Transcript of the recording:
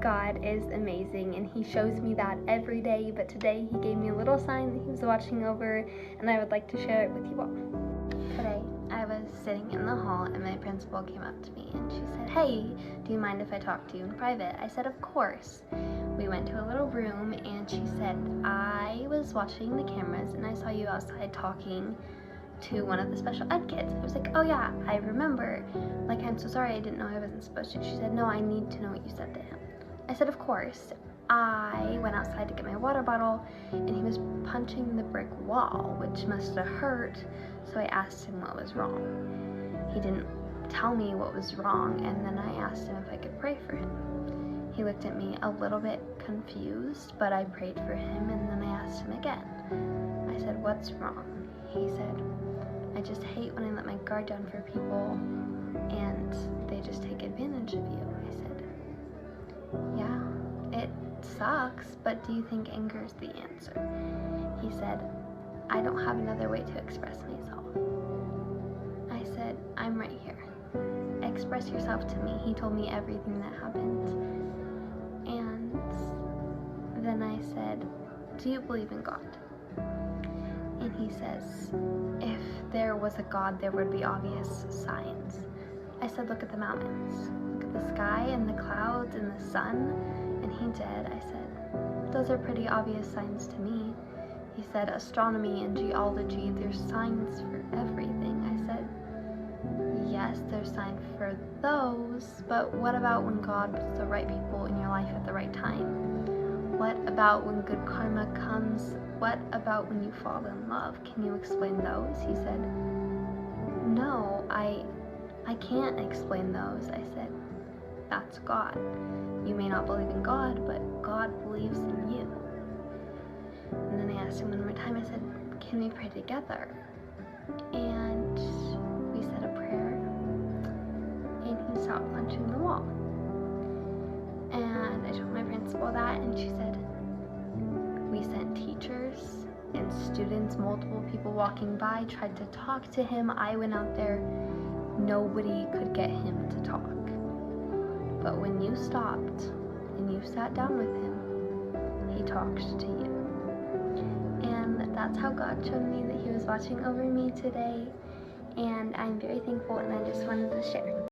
God is amazing and he shows me that every day, but today he gave me a little sign that he was watching over, and I would like to share it with you all. Today I was sitting in the hall and my principal came up to me and she said, "Hey, do you mind if I talk to you in private?" I said, "Of course." We went to a little room and she said, "I was watching the cameras and I saw you outside talking to one of the special ed kids." I was like, "Oh yeah, I remember. Like, I'm so sorry, I didn't know I wasn't supposed to." She said, "No, I need to know what you said to him." I said, "Of course." I went outside to get my water bottle and he was punching the brick wall, which must have hurt, so I asked him what was wrong. He didn't tell me what was wrong, and then I asked him if I could pray for him. He looked at me a little bit confused, but I prayed for him, and then I asked him again. I said, "What's wrong?" He said, "I just hate when I let my guard down for people and they just take advantage of you." I said, "Yeah, it sucks, but do you think anger is the answer?" He said, "I don't have another way to express myself." I said, "I'm right here. Express yourself to me." He told me everything that happened. And then I said, "Do you believe in God?" And he says, "If there was a God, there would be obvious signs." I said, "Look at the mountains. Look at the sky and the clouds and the sun." And he did. I said, "Those are pretty obvious signs to me." He said, "Astronomy and geology, there's signs for everything." I said, "Yes, there's signs for those, but what about when God puts the right people in your life at the right time? What about when good karma comes? What about when you fall in love? Can you explain those?" He said, "No, I can't explain those." I said, "That's God. You may not believe in God, but God believes in you." And then I asked him one more time, I said, "Can we pray together?" And we said a prayer, and he stopped punching the wall. And I told my principal that, and she said, "We sent teachers and students, multiple people walking by tried to talk to him. I went out there, nobody could get him to talk. But when you stopped and you sat down with him, he talked to you." And that's how God showed me that he was watching over me today, and I'm very thankful, and I just wanted to share.